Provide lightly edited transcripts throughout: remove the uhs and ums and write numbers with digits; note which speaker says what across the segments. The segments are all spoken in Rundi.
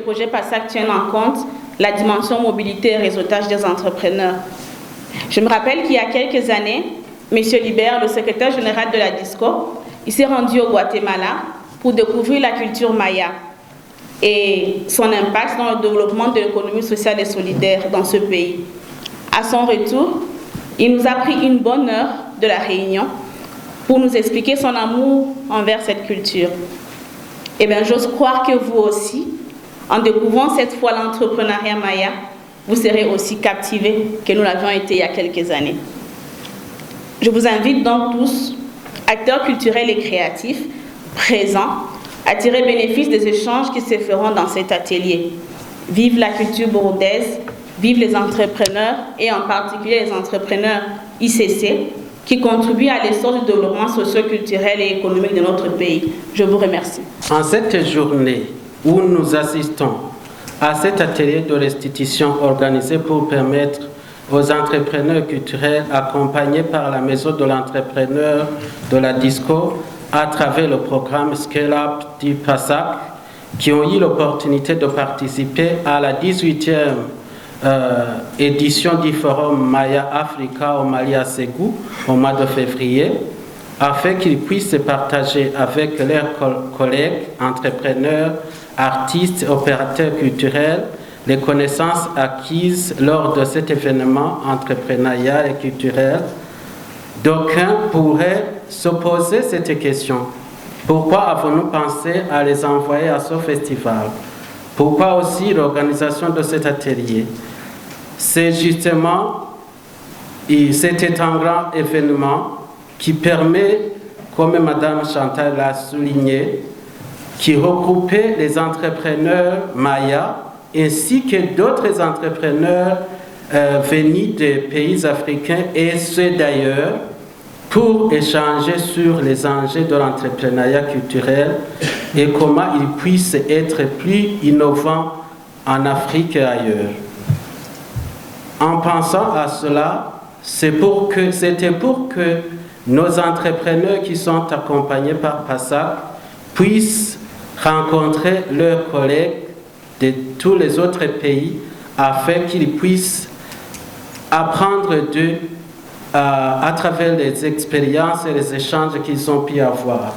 Speaker 1: projets PASAC tiennent en compte la dimension mobilité et réseautage des entrepreneurs. Je me rappelle qu'il y a quelques années, M. Libert, le secrétaire général de la DISCO, il s'est rendu au Guatemala pour découvrir la culture maya et son impact dans le développement de l'économie sociale et solidaire dans ce pays. À son retour, il nous a pris une bonne heure de la réunion pour nous expliquer son amour envers cette culture. Eh bien, j'ose croire que vous aussi, en découvrant cette fois l'entrepreneuriat maya, vous serez aussi captivés que nous l'avions été il y a quelques années. Je vous invite donc tous, acteurs culturels et créatifs, présents, à tirer bénéfice des échanges qui se feront dans cet atelier. Vive la culture burundaise, vive les entrepreneurs et en particulier les entrepreneurs ICC qui contribuent à l'essor du développement socio-culturel et économique de notre pays. Je vous remercie.
Speaker 2: En cette journée où nous assistons à cet atelier de restitution organisé pour permettre aux entrepreneurs culturels accompagnés par la Maison de l'entrepreneur de la DISCO à travers le programme Scale Up du PASAC, qui ont eu l'opportunité de participer à la 18e édition du Forum Maya Africa au Mali à Ségou au mois de février, afin qu'ils puissent partager avec leurs collègues, entrepreneurs, artistes, opérateurs culturels, les connaissances acquises lors de cet événement entrepreneurial et culturel. D'aucuns pourraient se poser cette question. Pourquoi avons-nous pensé à les envoyer à ce festival? Pourquoi aussi l'organisation de cet atelier? C'est justement, c'était un grand événement qui permet, comme Mme Chantal l'a souligné, qui regroupait les entrepreneurs mayas ainsi que d'autres entrepreneurs venus des pays africains et ceux d'ailleurs pour échanger sur les enjeux de l'entrepreneuriat culturel et comment ils puissent être plus innovants en Afrique et ailleurs. En pensant à cela, c'était pour que nos entrepreneurs qui sont accompagnés par PASAC puissent rencontrer leurs collègues de tous les autres pays afin qu'ils puissent apprendre d'eux à travers les expériences et les échanges qu'ils ont pu avoir.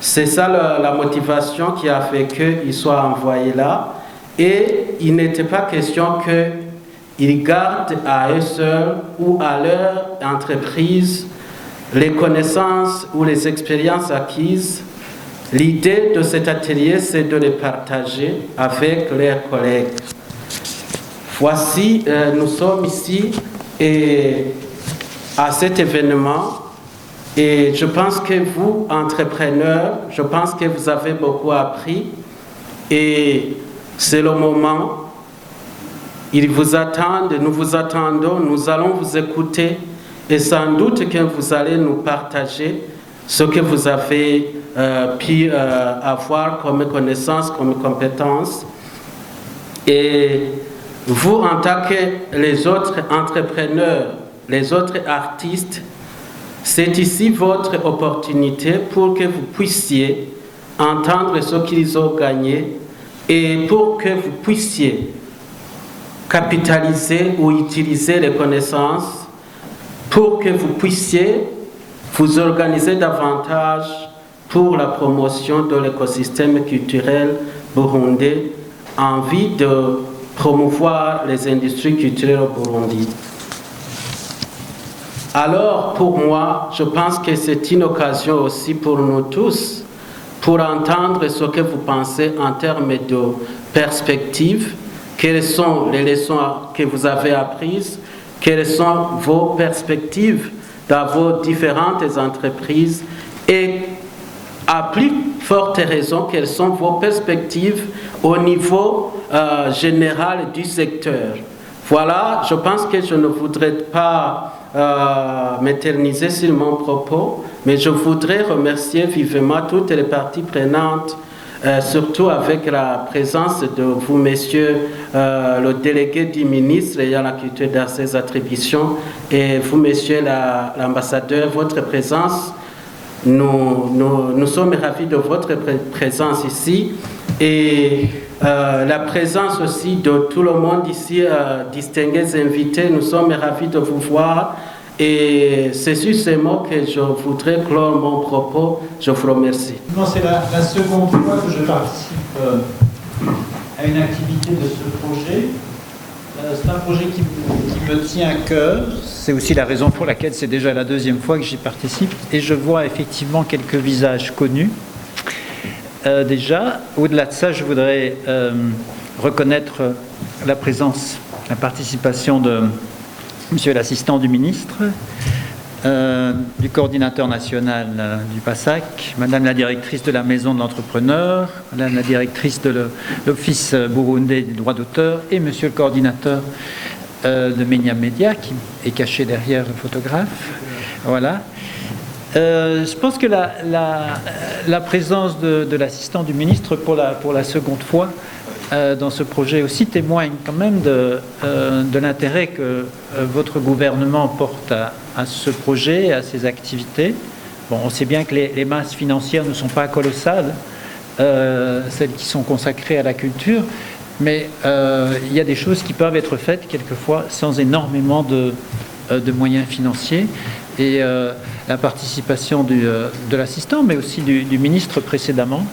Speaker 2: C'est ça la motivation qui a fait qu'ils soient envoyés là. Et il n'était pas question qu'ils gardent à eux seuls ou à leur entreprise les connaissances ou les expériences acquises. L'idée de cet atelier, c'est de les partager avec leurs collègues. Voici, nous sommes ici et à cet événement et je pense que vous, entrepreneurs, je pense que vous avez beaucoup appris et c'est le moment. Ils vous attendent, nous vous attendons, nous allons vous écouter et sans doute que vous allez nous partager ce que vous avez pu avoir comme connaissances, comme compétences. Et vous, en tant que les autres entrepreneurs, les autres artistes, c'est ici votre opportunité pour que vous puissiez entendre ce qu'ils ont gagné et pour que vous puissiez capitaliser ou utiliser les connaissances pour que vous puissiez vous organiser davantage pour la promotion de l'écosystème culturel burundais en vue de promouvoir les industries culturelles au Burundi. Alors, pour moi, je pense que c'est une occasion aussi pour nous tous pour entendre ce que vous pensez en termes de perspectives, quelles sont les leçons que vous avez apprises, quelles sont vos perspectives dans vos différentes entreprises et à plus forte raison, quelles sont vos perspectives au niveau général du secteur. Voilà, je pense que je ne voudrais pas m'éterniser sur mon propos, mais je voudrais remercier vivement toutes les parties prenantes, surtout avec la présence de vous, messieurs, le délégué du ministre ayant la culture dans ses attributions, et vous, messieurs, l'ambassadeur, votre présence. Nous sommes ravis de votre présence ici et la présence aussi de tout le monde ici, distingués invités. Nous sommes ravis de vous voir. Et c'est sur ces mots que je voudrais clore mon propos. Je vous remercie.
Speaker 3: C'est la seconde fois que je participe à une activité de ce projet. C'est un projet qui me tient à cœur. C'est aussi la raison pour laquelle c'est déjà la deuxième fois que j'y participe. Et je vois effectivement quelques visages connus. Déjà, au-delà de ça, je voudrais reconnaître la présence, la participation de Monsieur l'assistant du ministre, du coordinateur national du PASAC, Madame la directrice de la Maison de l'Entrepreneur, Madame la directrice de l'Office burundais des droits d'auteur et Monsieur le coordinateur de Menia Media, qui est caché derrière le photographe. Voilà. Je pense que la présence de l'assistant du ministre pour la seconde fois dans ce projet aussi témoigne quand même de l'intérêt que votre gouvernement porte à ce projet, à ces activités. Bon, on sait bien que les masses financières ne sont pas colossales, celles qui sont consacrées à la culture, mais il y a des choses qui peuvent être faites quelquefois sans énormément de moyens financiers. Et la participation de l'assistant, mais aussi du ministre précédemment,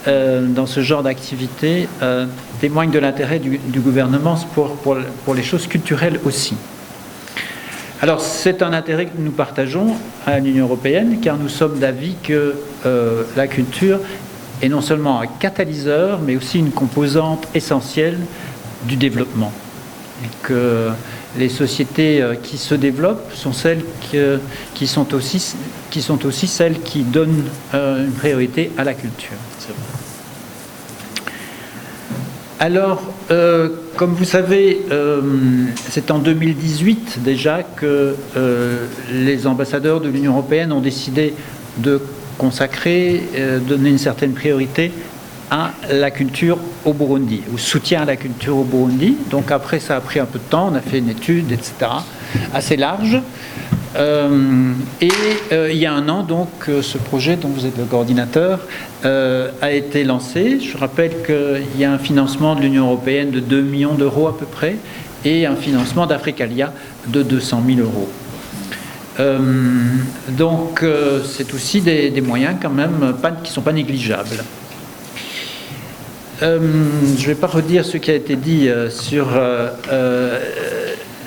Speaker 3: dans ce genre d'activité témoigne de l'intérêt du gouvernement pour les choses culturelles aussi. Alors c'est un intérêt que nous partageons à l'Union européenne, car nous sommes d'avis que la culture est non seulement un catalyseur, mais aussi une composante essentielle du développement. Et que les sociétés qui se développent sont celles qui sont aussi celles qui donnent une priorité à la culture. Alors, comme vous savez, c'est en 2018 déjà que les ambassadeurs de l'Union européenne ont décidé de consacrer, donner une certaine priorité à la culture au Burundi, au soutien à la culture au Burundi. Donc après, ça a pris un peu de temps, on a fait une étude, etc., assez large. Et il y a un an, donc, ce projet, dont vous êtes le coordinateur, a été lancé. Je rappelle qu'il y a un financement de l'Union européenne de 2 millions d'euros à peu près, et un financement d'Africalia de 200 000 euros. Donc, c'est aussi des moyens quand même qui ne sont pas négligeables. Je ne vais pas redire ce qui a été dit sur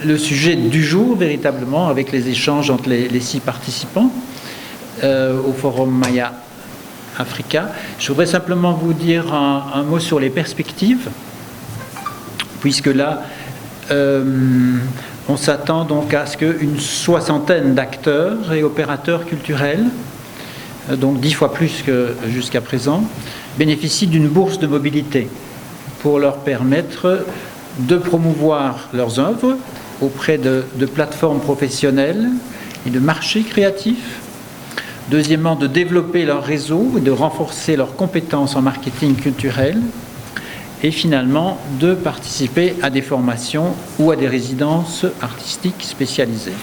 Speaker 3: le sujet du jour, véritablement, avec les échanges entre les 6 participants au Forum Maya Africa. Je voudrais simplement vous dire un mot sur les perspectives, puisque là, on s'attend donc à ce qu'une 60aine d'acteurs et opérateurs culturels, donc 10 fois plus que jusqu'à présent, bénéficient d'une bourse de mobilité pour leur permettre de promouvoir leurs œuvres auprès de plateformes professionnelles et de marchés créatifs. Deuxièmement, de développer leur réseau et de renforcer leurs compétences en marketing culturel. Et finalement, de participer à des formations ou à des résidences artistiques spécialisées.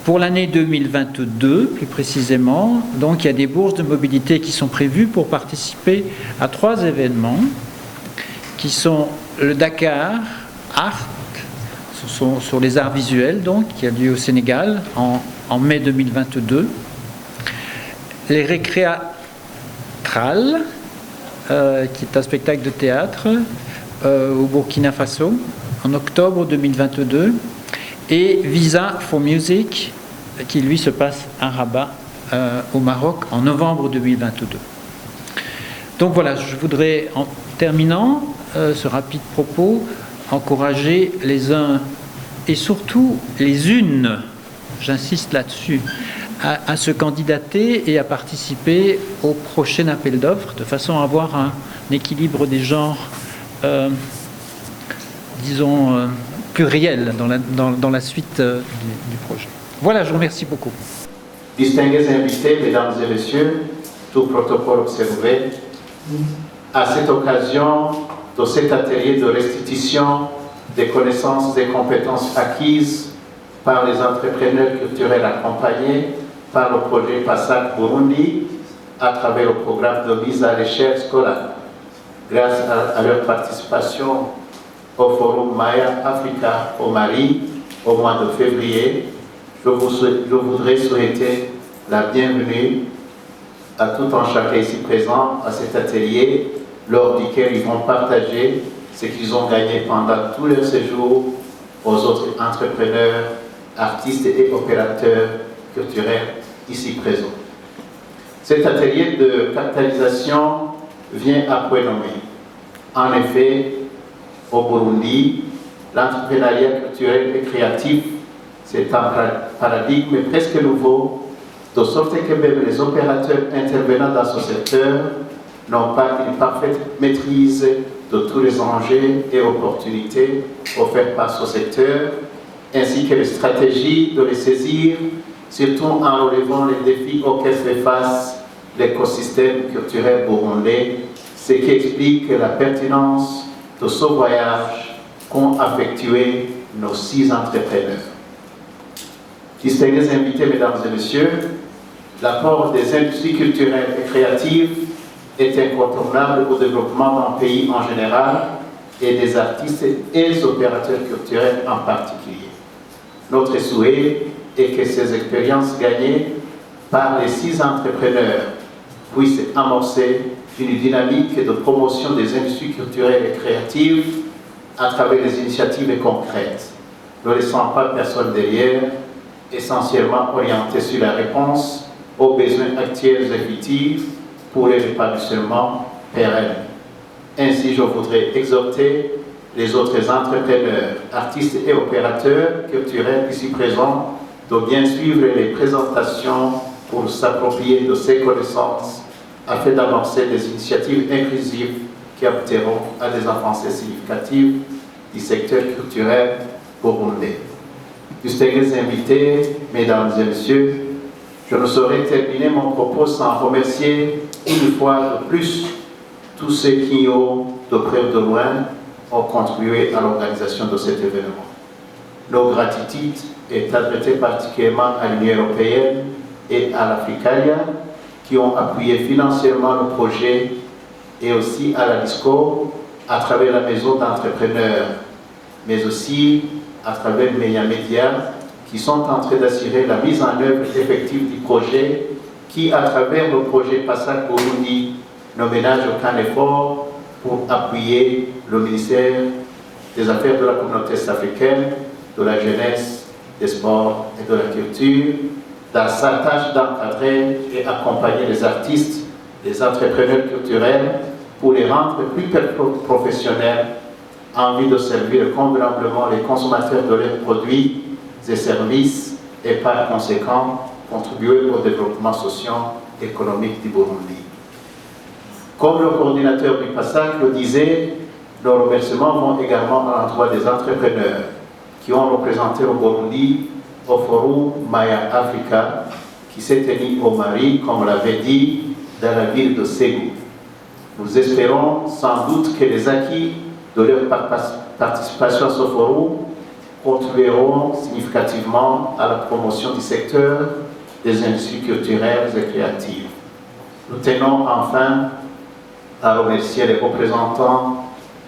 Speaker 3: Pour l'année 2022, plus précisément, donc il y a des bourses de mobilité qui sont prévues pour participer à 3 événements qui sont le Dakar Art, sur les arts visuels, donc, qui a lieu au Sénégal en mai 2022. Les Récréatrales, qui est un spectacle de théâtre au Burkina Faso en octobre 2022. Et Visa for Music, qui lui se passe à Rabat, au Maroc, en novembre 2022. Donc voilà, je voudrais, en terminant ce rapide propos, encourager les uns et surtout les unes, j'insiste là-dessus, à se candidater et à participer au prochain appel d'offres, de façon à avoir un équilibre des genres, disons, pluriel dans la suite du projet. Voilà, je vous remercie beaucoup.
Speaker 4: Distingués invités, mesdames et messieurs, tout protocole observé, à cette occasion de cet atelier de restitution des connaissances et compétences acquises par les entrepreneurs culturels accompagnés par le projet PASAC Burundi, à travers le programme de mise à l'échelle scolaire. Grâce à leur participation au Forum Maya Africa au Mali au mois de février, je voudrais souhaiter la bienvenue à tout un chacun ici présent à cet atelier lors duquel ils vont partager ce qu'ils ont gagné pendant tout leur séjour aux autres entrepreneurs, artistes et opérateurs culturels ici présents. Cet atelier de capitalisation vient à point nommé. En effet, au Burundi, l'entrepreneuriat culturel et créatif, c'est un paradigme presque nouveau, de sorte que même les opérateurs intervenant dans ce secteur n'ont pas une parfaite maîtrise de tous les enjeux et opportunités offerts par ce secteur, ainsi que les stratégies de les saisir, surtout en relevant les défis auxquels fait face l'écosystème culturel burundais, ce qui explique la pertinence de ce voyage qu'ont effectué nos 6 entrepreneurs. Distingués invités, mesdames et messieurs, l'apport des industries culturelles et créatives est incontournable au développement d'un pays en général et des artistes et des opérateurs culturels en particulier. Notre souhait est que ces expériences gagnées par les 6 entrepreneurs puissent amorcer une dynamique de promotion des industries culturelles et créatives à travers des initiatives concrètes, ne laissant pas personne derrière, essentiellement orientées sur la réponse aux besoins actuels et futurs pour les épanouissements pérennes. Ainsi, je voudrais exhorter les autres entrepreneurs, artistes et opérateurs culturels ici présents de bien suivre les présentations pour s'approprier de ces connaissances afin d'amorcer des initiatives inclusives qui apporteront à des avancées significatives du secteur culturel burundais. Distingués invités, mesdames et messieurs, je ne saurais terminer mon propos sans remercier une fois de plus tous ceux qui ont, de près ou de loin, ont contribué à l'organisation de cet événement. Nos gratitudes est adressée particulièrement à l'Union européenne et à l'Africalia qui ont appuyé financièrement le projet et aussi à la DISCO à travers la maison d'entrepreneurs, mais aussi à travers Media Media qui sont en train d'assurer la mise en œuvre effective du projet qui, à travers le projet Passac Burundi, ne ménage aucun effort pour appuyer le ministère des Affaires de la communauté africaine, de la jeunesse, des sports et de la culture, dans sa tâche d'encadrer et accompagner les artistes, les entrepreneurs culturels pour les rendre plus professionnels en vue de servir convenablement les consommateurs de leurs produits et services et par conséquent contribuer au développement socio-économique du Burundi. Comme le coordinateur du Passac le disait, nos remerciements vont également à l'endroit des entrepreneurs qui ont représenté le Burundi au Forum Maya Africa qui s'est tenu au Mali, comme on l'avait dit, dans la ville de Ségou. Nous espérons sans doute que les acquis de leur participation à ce forum contribueront significativement à la promotion du secteur des industries culturelles et créatives. Nous tenons enfin à remercier les représentants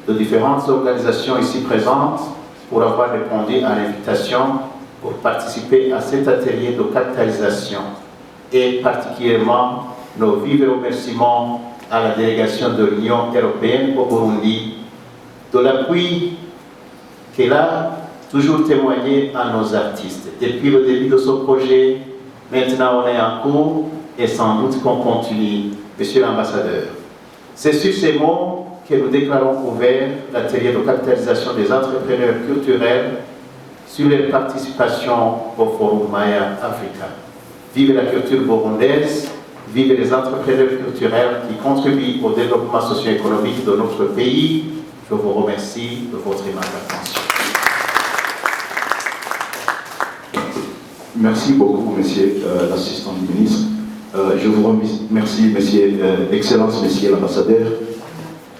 Speaker 4: de différentes organisations ici présentes pour avoir répondu à l'invitation pour participer à cet atelier de capitalisation et particulièrement nos vifs remerciements à la délégation de l'Union européenne au Burundi de l'appui qu'elle a toujours témoigné à nos artistes. Depuis le début de ce projet, maintenant on est en cours et sans doute qu'on continue, Monsieur l'ambassadeur. C'est sur ces mots que nous déclarons ouvert l'atelier de capitalisation des entrepreneurs culturels sur les participations au Forum Maya Africa. Vive la culture burundaise, vive les entrepreneurs culturels qui contribuent au développement socio-économique de notre pays. Je vous remercie de votre aimable attention.
Speaker 5: Merci beaucoup, Monsieur l'assistant du ministre. Je vous remercie, Excellence, Monsieur l'ambassadeur.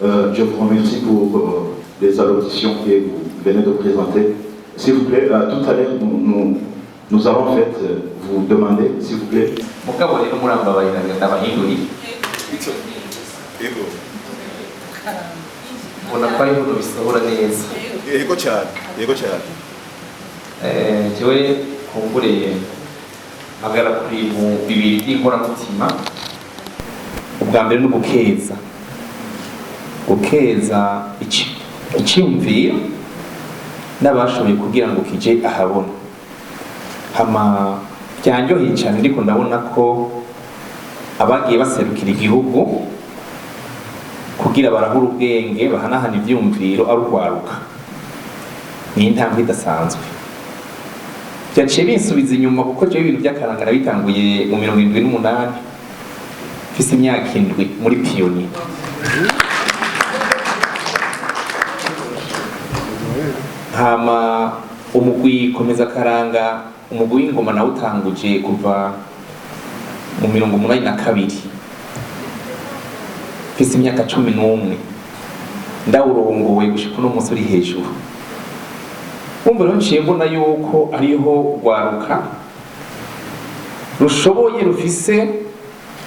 Speaker 5: Je vous remercie pour les allocutions que vous venez de présenter. S'il vous plaît, tout à l'heure, nous nous allons en fait vous demander, s'il vous plaît.
Speaker 6: Mugabo rero murambabarira ndabahinduri. Ubona ko ari ibintu bisohora neza.
Speaker 7: Yego cyane.
Speaker 6: Jewe kumbure magara kuri mu bibiri by'inkoramutima. Ubwa mbere ni gukeza icyumviro n'abashoboye kugira ngo kije ahabona. Hama byanyoheye cyane ariko ndabona ko abagiye baserukira igihugu kugira barahura ubwenge bahanahana ibyumviro ari urwaruka. Ni intambwe idasanzwe. Byaciye binsubiza inyuma kuko jewe ibintu by'akarangara bitanguye mu 78 mfise imyaka 7 muri piyoni. Hama umugwi komeza karanga umugwi w'ingoma nawe utanguje kuva mu 82 mfise imyaka 11 ndawurongowe gushika uno munsi uri hejuru. Umva rero nciye mbona yuko ariho rwaruka rushoboye rufise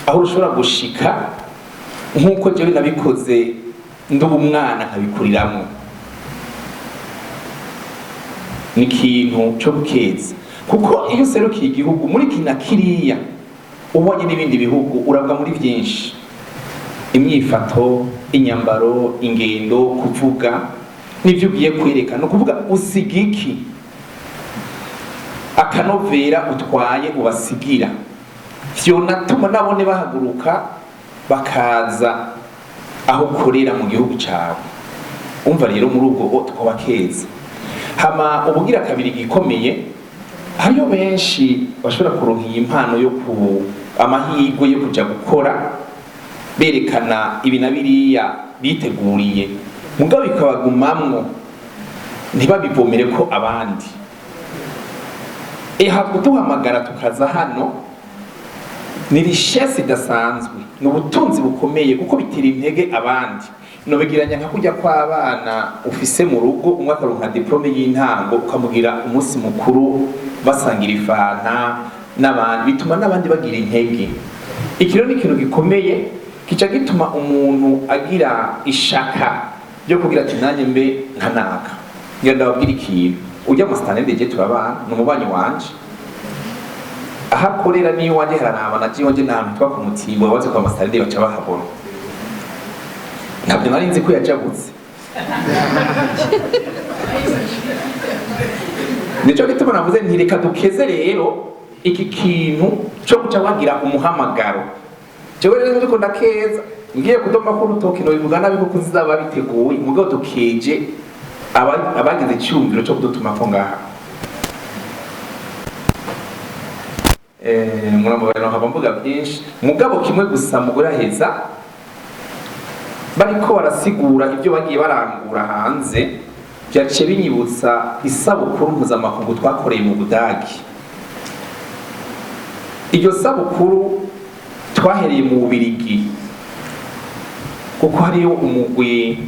Speaker 6: aho rushobora gushika nk'uko jewe nabikoze nduba umwana nkabikuriramo. Ni ikintu cyo gukeza kuko iyo userukiye igihugu muri kina kiriya ubonye n'ibindi bihugu urabwa muri byinshi, imyifato, inyambaro, ingendo, kuvuga nivyo ugiye kwerekana. No kuvuga usiga iki, akanovera utwaye ubasigira, vyonatuma nabone bahaguruka bakaza aho ukorera mu gihugu cawe. Umva rero muri ubwo twabakeza. Hama ubugira kabiri gikomeye, hariyo benshi bashobora kuronka impano yo amahirwe yo kuja gukora berekana ibi na biriya biteguriye, mugabo bikabagumamwo ntibabivomere ko abandi. Kuduhamagara tukaza hano ni richesse idasanzwe, ni ubutunzi bukomeye kuko bitira intege abandi. Nobigiranya nka kujya kw'abana ufise mu rugo umwe akaronka diplome y'intango ukamugira umunsi mukuru basangira ifanta n'abandi, bituma n'abandi bagira intege. Iki rero ni ikintu gikomeye kica gituma umuntu agira ishaka ryo kugira ati nanjye mbe nkanaka. Ngira ndababwira ikintu, ujya mu standard je turabana n'umubanyi wanje aha korera niyo wanje hararaba na jiwe nje nahantu twa ku mutimbo waze kwa standard baca bahabona. Ntabyo nari nzi ko yajabutse. Nico gituma navuze nti reka dukeze rero iki kintu cyo guca wagira umuhamagaro. Jewe rero ndiko ndakeza ngiye kudoma ko urutoki no bivugana biko kuzaba biteguye mugabo dukeje abagize icyumviro cyo kudutuma ko ngaha. Muramba bano habambuga byinshi mugabo kimwe gusa mugura heza bariko barasigura ibyo bagiye barangura hanze byaciye binyibutsa isabukuru mpuzamakungu twakoreye mu Budagi. Iryo sabukuru twahereye mu Bubiligi kuko hariyo umugwi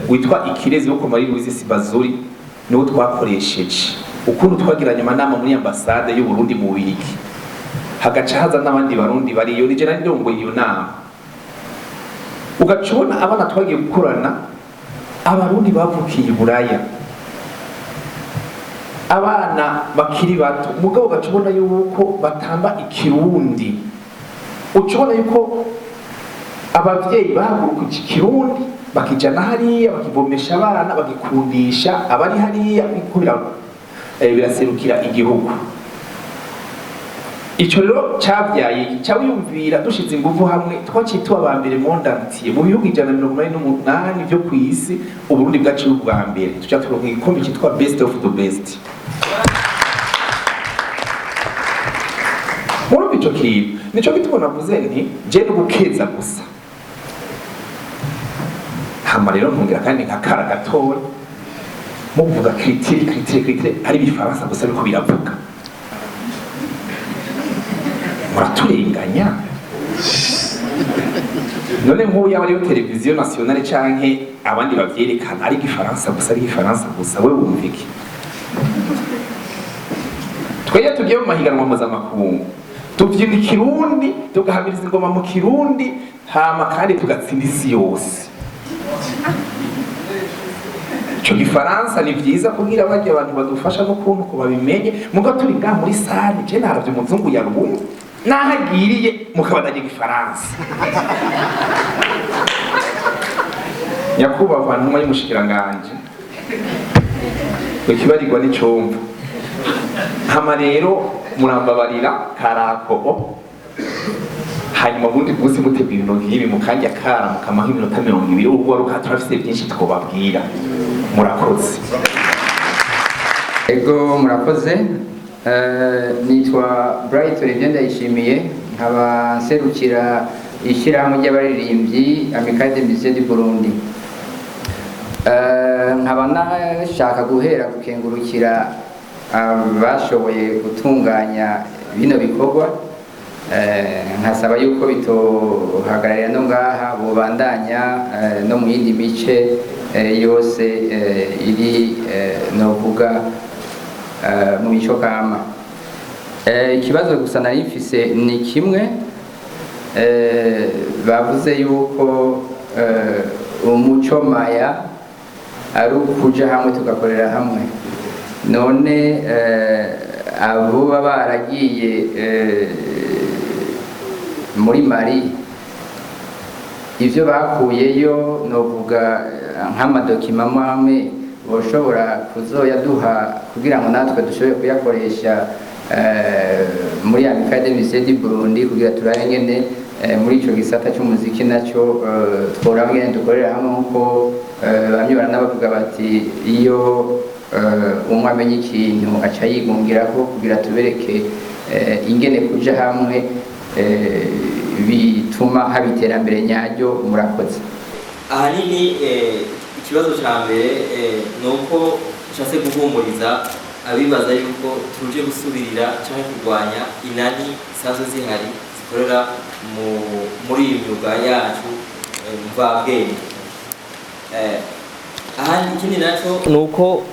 Speaker 6: witwa Ikirezi wo ku Marie Louise Sibazuri niwo twakoresheje ukuntu twagiranye amanama muri ambasade y'u Burundi mu Bubiligi, hagaca haza n'abandi barundi bariyo nije nari ndongoye iyo nama. Ugacubona abana twagiye gukorana abarundi bavukiye Buraya, abana bakiri bato mugabo ugacubona yuko batamba ikirundi, ucubona yuko abavyeyi bahaguruka ikirundi bakijana hariya bakivomesha abana bagikundisha abari hariya bikubira biraserukira igihugu. Ico rero cyabyaye cyawiyumvira dushize ingufu hamwe twacitwa abambere mondantiye mu bihugu 148 byo kwisi. Uburundi bwaciye ubwa mbere tuca turonka igikombe cyitwa best of the best. Muri ico kintu nico gituma navuze nti je no gukeza gusa. Hama rero ntungira kandi nkakara gatoya muvuga critique ari bifaransa gusa biko biravuga. Muraturenganya. None nk'ubu yaba ariyo televiziyo nationale canke abandi bavyerekana ari Gifaransa gusa, ari Gifaransa gusa, we wumva iki? twebwe tugiye mu mahiganwa mpuzamakungu tubyina ikirundi tugahamiriza ingoma mu kirundi hama kandi tugatsinda isi yose. Ico gifaransa ni vyiza kugira bajya abantu badufasha n'ukuntu ko babimenye, muga turi ngaha muri sale je naravye umuzungu yarubumwe nahagiriye mukabadanye igifaransa. Nyakubahwa ntuma y'umushikiranganje ikibarirwa n'icumva hama rero murambabarira karako hanyuma bundi bwose mutegura ibintu nk'ibi mukajya kara mukamaho iminota 20 ubwo ruka turafise byinshi twobabwira. Murakoze.
Speaker 8: Ego murakoze. Nitwa Bright Olivier Ndayishimiye, nkaba nserukira ishyirahamwe ry'abaririmbyi Amicale des Musiciens du Burundi. Nkaba nashaka guhera gukengurukira bashoboye gutunganya bino bikorwa, nkasaba yuko bitohagararira no ngaha bubandanya no mu yindi mice yose iri novuga mu mico kama. Ikibazo gusa nari mfise ni kimwe, bavuze yuko umuco maya ari ukuja hamwe tugakorera hamwe. None abo baba baragiye muri Mali, ivyo bakuyeyo novuga nk'amadokima amwe boshobora kuzoyaduha kugira ngo natwe dushobore kuyakoresha muri Amicale des Musiciens du Burundi, kugira turabe ngene muri ico gisata c'umuziki naco tworaba ngene dukorera hamwe, nkuko bamwe baranabavuga bati iyo umwe amenya ikintu aca yigungirako, kugira tubereke ingene kuja hamwe bituma haba iterambere nyaryo. Murakoze.
Speaker 9: Ahanini ikibazo cya mbere ni uko nshatse guhumuriza abibaza yuko tuje gusubirira cyangwa kurwanya inani zisanzwe zihari zikorera muri iyi myuga yacu mvabwenge. Ahandi ikindi nacyo ni uko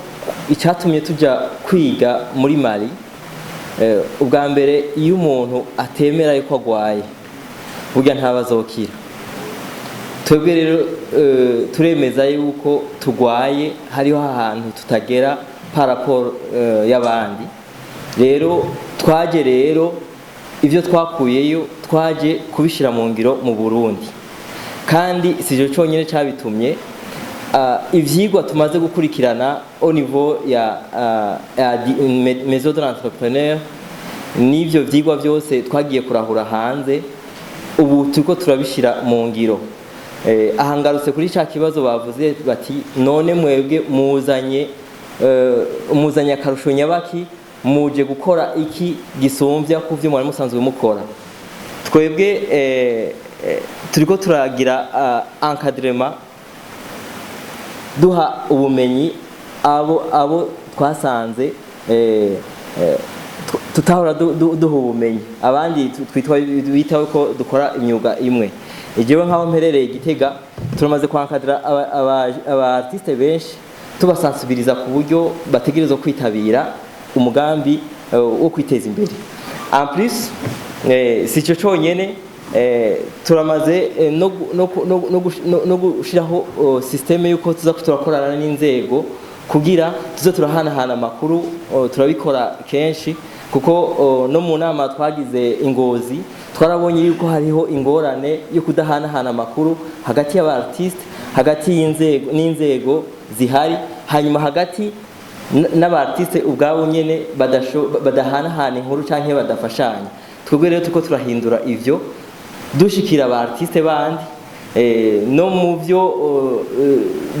Speaker 9: icyatumye tujya kwiga muri Mali, ubwa mbere iyo umuntu atemera yuko agwaye burya ntabazokira. Twebwe rero turemeza yuko tugwaye hariho ahantu tutagera paraporo y'abandi. Rero twaje rero ivyo twakuyeyo twaje kubishira mu ngiro mu Burundi, kandi sije cyonyine cyabitumye. Ivyigwa tumaze gukurikirana au niveau ya maison de l'entrepreneur, n'ivyo vyigwa byose twagiye kurahura hanze, ubu turiko turabishira mu ngiro. Ahangarutse kuri ca kibazo bavuze bati none mwebwe muzanye akarusho nyabaki, muje gukora iki gisumvya ku vyo mwari musanzwe mukora. Twebwe turiko turagira encadrement, duha ubumenyi abo twasanze tutahora duha ubumenyi, abandi twitaho ko dukora imyuga imwe. Ijewe nk'aho mperereye Gitega turamaze kwankadira aba artiste benshi, tubasansibiriza ku buryo bategerezwa kwitabira umugambi wo kwiteza imbere. En plus si cyo cyonyene, turamaze no gushiraho systeme yuko tuza turakorana n'inzego kugira tuze turahanahana amakuru. Turabikora kenshi kuko no mu nama twagize Ingozi twarabonye yuko hariho ingorane yo kudahanahana amakuru hagati y'aba artiste, hagati n'inzego zihari, hanyuma hagati n'aba artiste ubwabo nyene badahanahana inkuru canke badafashanya. Twebwe rero tuko turahindura ivyo, dushikira aba artiste bandi no mu byo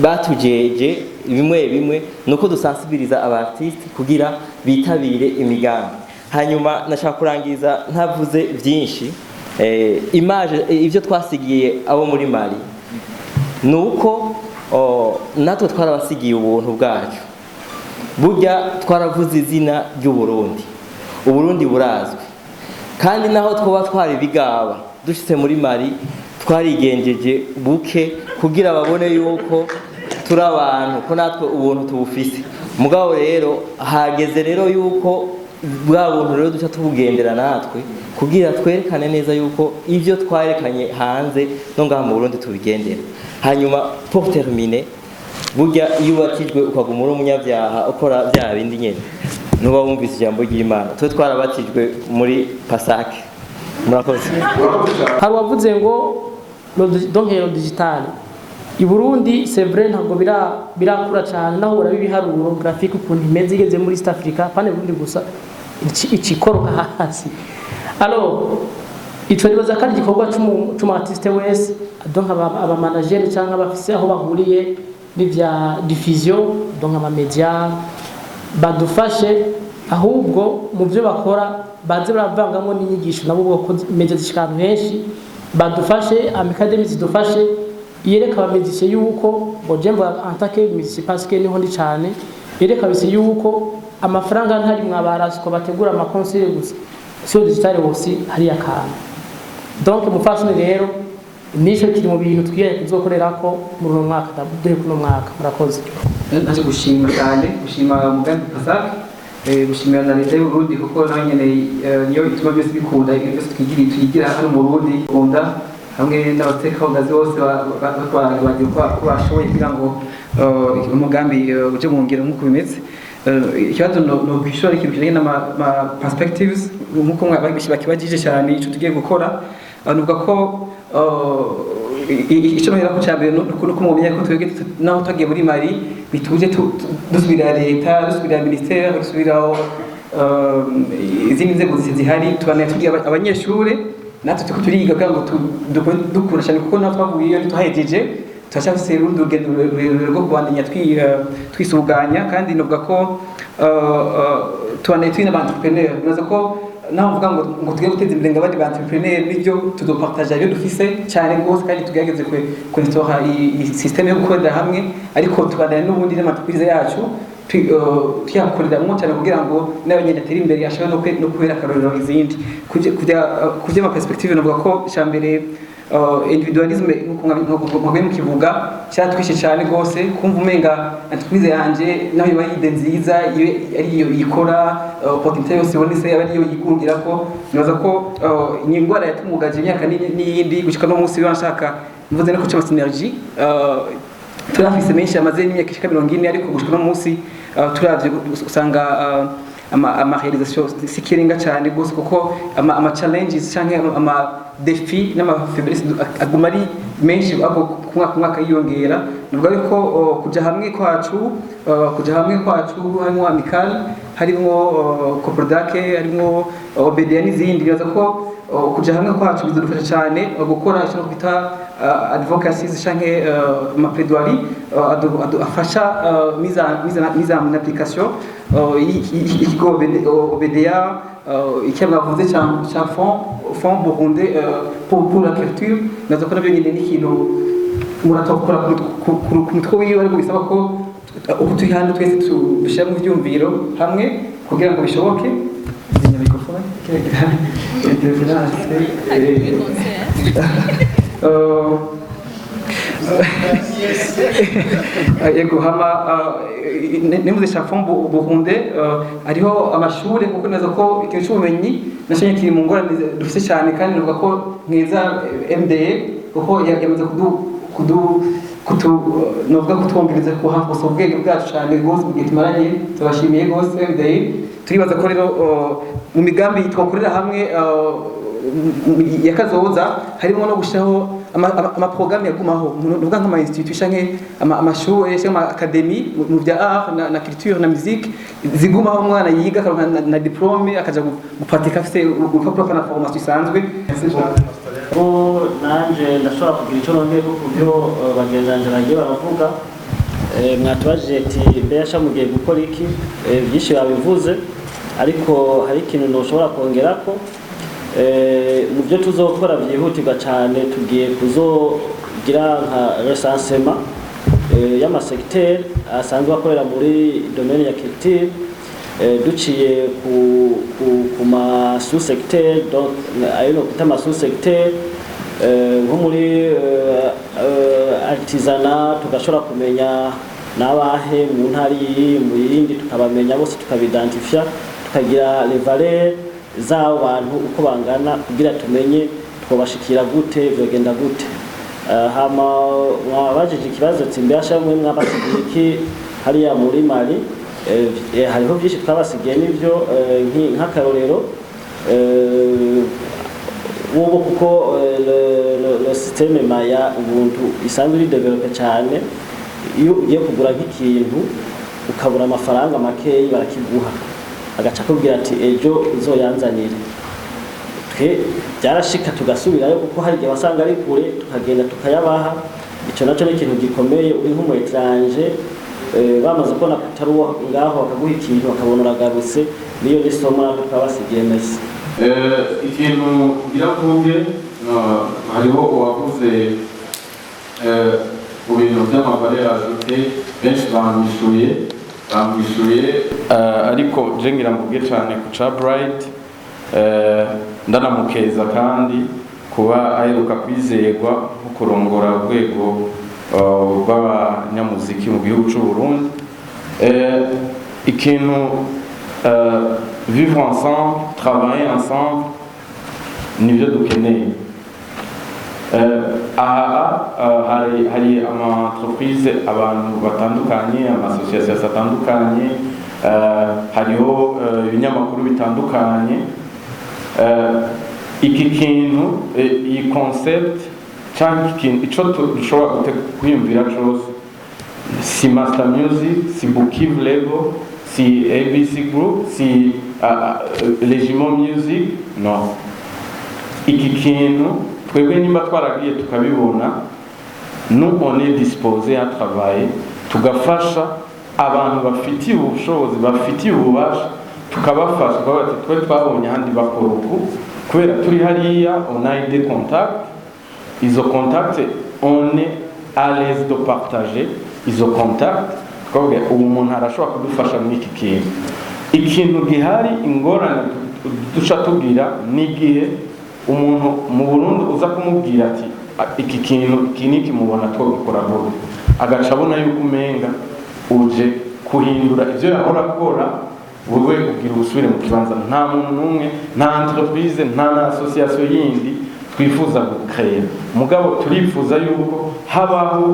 Speaker 9: batujeje bimwe nuko dusansibiriza aba artiste kugira bitabire imigambi. Hanyuma nashaka kurangiza ntavuze byinshi, image ivyo twasigiye abo muri Mali nuko natwe twarabasigiye ubuntu bwacu. Burya twaravuze izina ry'u Burundi, Uburundi burazwi, kandi naho twoba twari bigaba dushitse muri Mali twarigenjeje buke kugira babone yuko turi abantu, ko natwe ubuntu tubufise. Mugabo rero hageze rero yuko bwa buntu rero duca tubugendera natwe kugira twerekane neza yuko ivyo twarekanye hanze no ngaha mu Burundi tubigendera. Hanyuma pour terminer, burya iyo ubatijwe ukaguma uri umunyabyaha ukora bya bindi nyene nuba wumvise ijambo ry'Imana. Twe twarabatijwe muri Pasaka. Murakoze.
Speaker 10: Hari wavuze ngo donc le digital i Burundi c'est vrai ntabwo birakura cyane naho urabi biharuro graphique ukuntu imeze igeze muri East Africa pane Burundi gusa ikikoroka hasi. Alors ico nibaza kandi gikorwa cy'umu artiste wese donc aba manager cyangwa abafise aho bahuriye n'ivya diffusion donc ama media badufashe ahubwo mu byo bakora baze baravangamo n'inyigisho nabo bwo media zishikana henshi badufashe amacademy zidufashe yereka abamedicien yuko ngo jemba antake musicien parce que niho ndi cyane yereka bise yuko amafaranga ntari mwabarasiko bategura ama conseil gusa sio digital aussi hari yakana. Donc mufashe rero nisho kiri mu bintu twiye kuzokorerako muri uno mwaka ndabuduhe kuno mwaka. Murakoze.
Speaker 11: Naje gushima cyane gushima umugambi Pasaka gushimira na leta y'u Burundi kuko nayo nyene niyo ituma byose bikunda byose tuyigira hano mu Burundi kunda hamwe n'abateka bagazi bose bagiye ko bashoboye kugira ngo umugambi uje mu ngiro nk'uko bimeze. Ikibazo no bishora ikintu kijanye n'ama perspectives nk'uko bakibagije cyane ico tugiye gukora nuvuga ko icyo bahera ku cyambere nuko mumenya ko twebwe naho twagiye muri Mali bituje dusubira leta dusubira ministère dusubira izindi nzego zihari tubana tugiye abanyeshure natwe tuko turiga kugira ngo dukura cyane kuko naho twavuye iyo tuhahejeje turashafise urundi rugendo rwo kubandanya twisuganya kandi nuvuga ko tubana twina entrepreneur nazo ko naho mvuga ngo tugiye guteza imbere ngabandi ba entrepreneur n'ibyo tuzopartager ibyo dufise cyane rwose kandi tugerageze kwestora iyi system yo gukorera hamwe ariko tubandanya n'ubundi n'amatukurize yacu tuyakorera mu cyane kugira ngo n'abanyene ateri imbere yashobora no kubera akarorero izindi kujya ama perspective navuga ko cyambere individualisme nko mu kivuga cyatwishe cyane rwose kumva umenga entreprise yanje nayo bayide nziza ariyo yikora opportunité yose bonise ariyo yigungira ko naza ko ingwara yatumugaje imyaka n'iyindi gushika no munsi bashaka mvuze no kuca synergie turafise menshi amaze n'imyaka ishika 40 ariko gushika no munsi turavye usanga ama réalisation sikirenga cyane gose kuko ama challenges canke ama défi n'ama faiblesse aguma ari menshi abo kumwaka yiyongera nubwo ariko kuja hamwe kwacu harimo amical harimo coprodake harimo OBDA n'izindi biraza ko kuja hamwe kwacu bizadufasha cyane gukora icyo kwita advocacies canke ma plaidoirie afasha mise en application ikigo OBDA ikibazo bavuze cha fond burundais pour la culture nazo ko nabyo nyine n'ikintu muratokora ku mutwe wiwe ariko bisaba ko utuyihanda twese dushira mu byumviro hamwe kugira ngo bishoboke. Yego hama nimuze chafon burundais ariho amashure kuko nazo ko ikintu cy'ubumenyi nashanye kiri mu ngorane dufite cyane kandi nuvuga ko nkeza MDA kuko yamaze novuga kutwongereza ku hafoso ubwenge bwacu cyane rwose bwitumaranye tubashimiye rwose MDA turibaza ko rero mu migambi twakorera hamwe yakazoza harimo no gushiraho ama programme yagumaho nuvuga nk'ama institution nke amashuri cyangwa academy mu bya art na culture na musique zigumaho umwana yiga na diplome akaja gupratika afite urupapuro na formation isanzwe.
Speaker 12: Nanje ndashobora kugira icyo nongeye ku byo bagenzanje bagiye baravuga mwatubajije ati mbesha mugiye gukora iki byinshi babivuze ariko hari ikintu ntushobora kongera ko mu byo tuzokora byihutirwa cyane tugiye kuzogira nka recensement y'amasecteur asanzwe akorera muri domaine ya culture duciye ku ma sous-secteur donc ayo no kwita ma sous-secteur nko muri artisanat tugashobora kumenya nabahe mu ntari mu yindi tukabamenya bose tukabidentifya tukagira les valeurs z'abo bantu uko bangana kugira tumenye twobashikira gute byogenda gute. Hama mwabajije ikibazo ati mbasha mwe mwabasigiye iki hariya muri Mali. Hariho byinshi twabasigiye n'ibyo nk'akarorero ubu kuko le système Maya ubuntu isanzwe iri develope cyane. Iyo ugiye kugura nk'ikintu ukabura amafaranga makeyi barakiguha agaca kubwira ati ejo uzoyanzanire. Twe byarashika tugasubirayo kuko hari igihe wasanga ari kure tukagenda tukayabaha. Icyo nacyo ni ikintu gikomeye uri nk'umu étranger bamaze kubona kutaruwa ngaho bakaguha ikintu bakabona uragarutse niyo nisomo natwe twabasigiye mesi.
Speaker 13: Ikintu ngira mvuge hariho uwavuze ku bintu by'amavaleur ajoute benshi bamwishuye ariko je ngira mvuge cyane ku ca Bright ndanamukeza kandi kuba aheruka kwizerwa nko kurongora urwego rw'abanyamuziki mu gihugu cy'u Burundi. Ikintu vivre ensemble, travailler ensemble nibyo dukeneye. Hari ama-entreprise abantu batandukanye, ama-associations atandukanye, hariho ibinyamakuru bitandukanye. Iki kintu iyi concept cyangwa ikintu icyo dushobora kwiyumvira cyose si Master Music, si Bukivu Label, si ABC Group, si Legimo Music, no. Iki kintu twebwe nimba twaragiye tukabibona, nous on est disposé à travailler tugafasha abantu bafitiye ubushobozi bafitiye ububasha tukabafasha twe twabonye handi bakora uku kubera turi hariya on a des contacts. Izo contacts on est à l'aise de partager izo contacts twabwe ubu umuntu arashobora kudufasha muri iki kintu. Ikintu gihari ingorane duca tubwira n'igihe umuntu mu Burundi uza kumubwira ati iki kintu iki mubona twogikora vuba agaca abona yuko umenga uje kuhindura ivyo yahora akora wewe ugira usubire mu kibanza. Nta muntu n'umwe, nta entreprise, nta association yindi twifuza gukreya, mugabo turifuza yuko habaho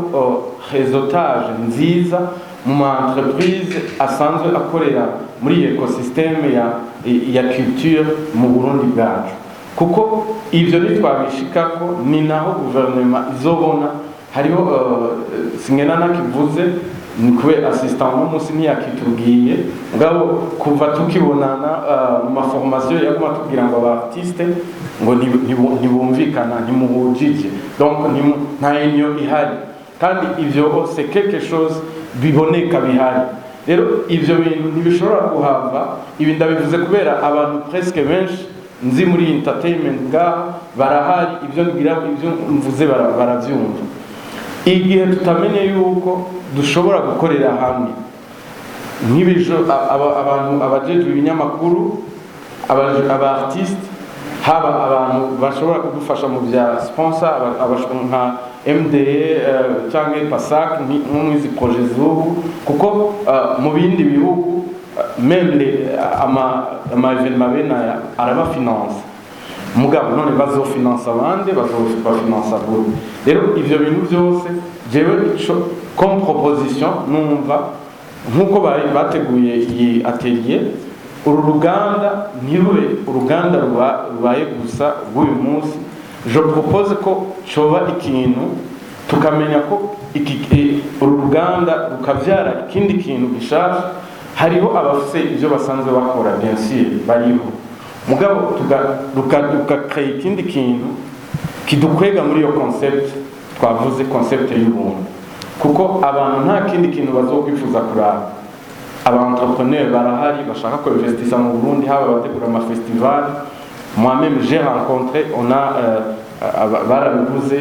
Speaker 13: réseautage nziza mu ma entreprise asanzwe akorera muri ecosysteme ya culture mu Burundi bwacu, kuko ivyo nitwabishikako ni naho gouvernement izobona. Hariho singena nakivuze ni kubera assistant n'umunsi ntiyakitubwiye ngabo kuva tukibonana mu maformation yaguma tubwira ngo aba artiste ngo ntibumvikana ntimuhujije, donc nta union ihari, kandi ivyo c'est quelque chose biboneka bihari. Rero ivyo bintu ntibishobora kuhava. Ibi ndabivuze kubera abantu presque benshi nzi muri entertainment ngaha barahari, ivyo ngira ivyo mvuze baravyumva. Igihe tutamenye yuko dushobora gukorera hamwe nk'ibijo abantu abajejwe ibinyamakuru, aba artiste, haba abantu bashobora kudufasha mu bya sponsor nka MDE cyangwa PASAC nk'izi projet z'ubu, kuko mu bindi bihugu même ama événement bena araba finance mugabo none bazofinansa abandi bazofinansa buri. Rero ivyo bintu byose jewe comme proposition numva nkuko bateguye iyi atelier, uru ruganda ntirube uruganda rubaye gusa rw'uyu munsi. Je propose ko coba ikintu tukamenya ko uru ruganda rukavyara ikindi kintu gishasha. Hariho abafise ivyo basanzwe bakora bien sûr bariho, mugabo tukakaya ikindi kintu kidukwega muri iyo concept twavuze, concept y'ubuntu, kuko abantu nta kindi kintu bazokwifuza kuraba. Aba entrepreneurs barahari bashaka ko investissa mu Burundi, haba bategura ama festival. Moi-même j'ai rencontré, on a barabivuze,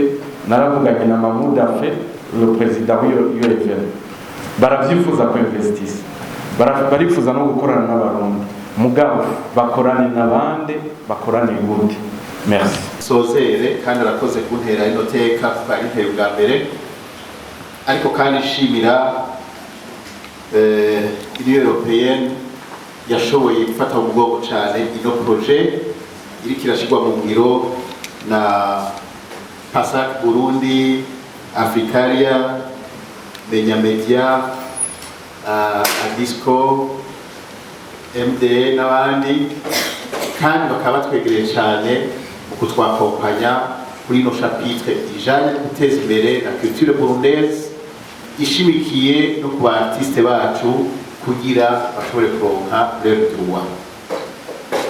Speaker 13: naravuganye na Mahmoud Afe, le président w'UEVN, baravyifuza ko investissa, barifuza no gukorana n'abarundi, mugabo bakorane n'abandi, bakorane gute. Merci.
Speaker 4: Sozere kandi arakoze kuntera ino teka kuko ari intero bwa mbere, ariko kandi shimira Union Européenne yashoboye gufata mu bwoko cyane ino projet iriko irashirwa mu ngiro na PASAC Burundi, Africaria, Benyamedia, Adisco, MDE n'abandi, kandi bakaba batwegereye cyane mu kutwakompanya kuri ino chapitre ijanye no guteza imbere la culture burundaise ishimikiye no ku baartiste bacu kugira bashobore kuronka leur droit.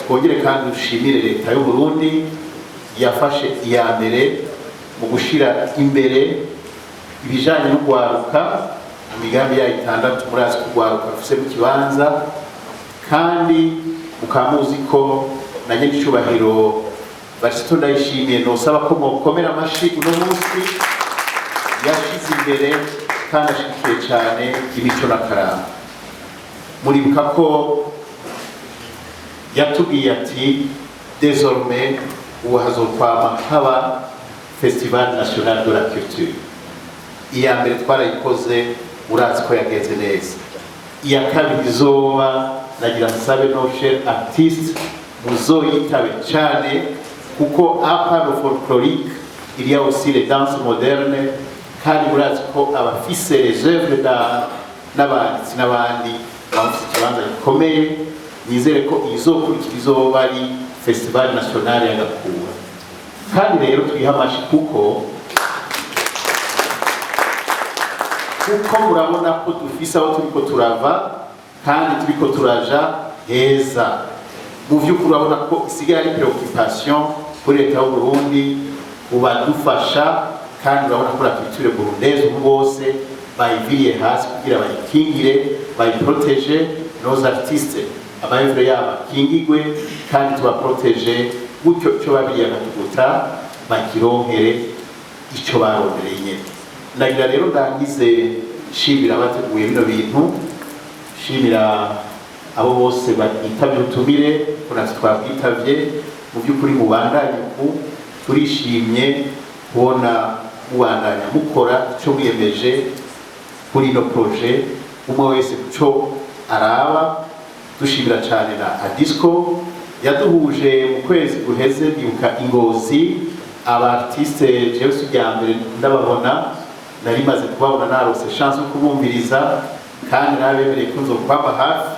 Speaker 4: Twongere kandi dushimire leta y'u Burundi yafashe iya mbere mu gushira imbere ibijanye no gwaruka mu migambi yayo 6 murazi kugwaruka rufise mu kibanza, kandi mukamuzi ko na nyiricubahiro Basito Ndayishimiye nosaba ko mukomera amashi uno munsi yashize imbere kandi ashikiye cyane imico n'akaranga. Muribuka ko yatubwiye ati désormais ubu hazokwama haba Festival National de la Culture. Iya mbere twarayikoze murazi ko yagenze neza. Iya kabiri izoba nagira nsabe no cher artiste muzoyitabe cyane kuko à part le folklorique il y a aussi les danses modernes, kandi murazi ko abafise les œuvres d'art n'abanditsi n'abandi bafite ikibanza gikomeye. Nizere ko izokurikira izoba ari Festival National ya Gakura, kandi rero twiha amashi kuko murabona ko dufise aho turiko turava kandi turiko turaja heza. Mu vy'ukuri urabona ko isigaye ari preoccupation kuri leta y'u Burundi ubadufasha, kandi urabona ko la culture burundaise bose bayiviriye hasi kugira bayikingire bayiprotege, nos artistes amayevre yabo akingigwe kandi tubaprotege, gutyo icyo babiriye agatuguta bakironkere icyo barondereye nyene. Nagira rero ndangize shimira abateguye bino bintu, shimira abo bose bitavye ubutumire ko natwe twabwitavye. Mu by'ukuri mubandanye uku, turishimye kubona mubandanya mukora icyo mwiyemeje kuri ino projet, umwe wese kuco araba. Dushimira cyane na Adisco yaduhuje mu kwezi guheze ndibuka Ingozi, abartiste jewe sujyambere ndababona, nari maze kubabona narose chance yo kubumviriza, kandi nabemereye ko nzokwamba hafi.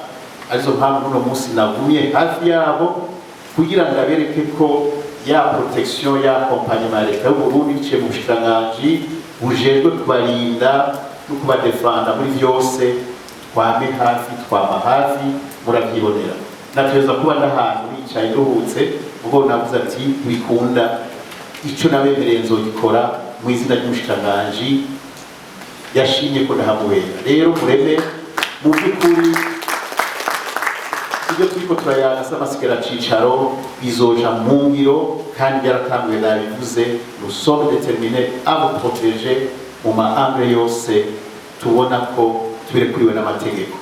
Speaker 4: Arizo mpamvu uno munsi nagumye hafi yabo kugira ngo abereke ko ya protection ya accompagnement leta y'u Burundi iciye mu bushikiranganji bujejwe kubarinda no kubadefanda muri vyose, twame hafi, twama hafi, murabyibonera. Nateza kuba ndahantu nicaye nduhutse, ubwo navuze ati bikunda icyo nabemereye nzogikora mu izina ry'umushikiranganji yashimye ko ndahamubera. Rero mureme mu by'ukuri ibyo turiko turayaga s'amasigara cicaro bizoja mu ngiro, kandi byaratanguye nabivuze. Nous sommes déterminés à vous protéger mu maangle yose tubona ko tubirekuriwe n'amategeko.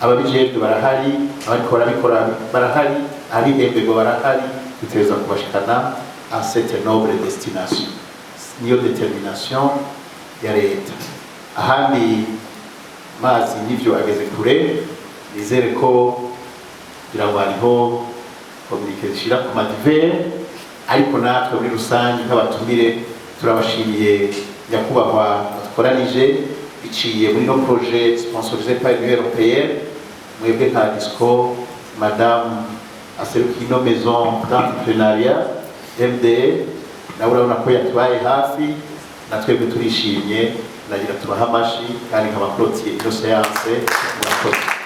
Speaker 4: Ababijejwe barahari, abariko barabikora barahari, abihemberwa barahari. Tuteza kubashikana à cette noble destination. Niyo determination ya leta. Ahandi mazi nivyo ageze kure, nizere ko kugira hariho communication ishira ku madiver, ariko natwe muri rusange nk'abatumire turabashimiye nyakubahwa twakoranije biciye muri no projet sponsorisé par l'Union européenne. Mwebwe nka Disco, madame aserukiye ino maison d'entrepreneuriat MDE, nawe urabona ko yatubaye hafi, natwebwe turishimye. Nagira tubaha amashi kandi nk'abakorotse ino séance murakoze.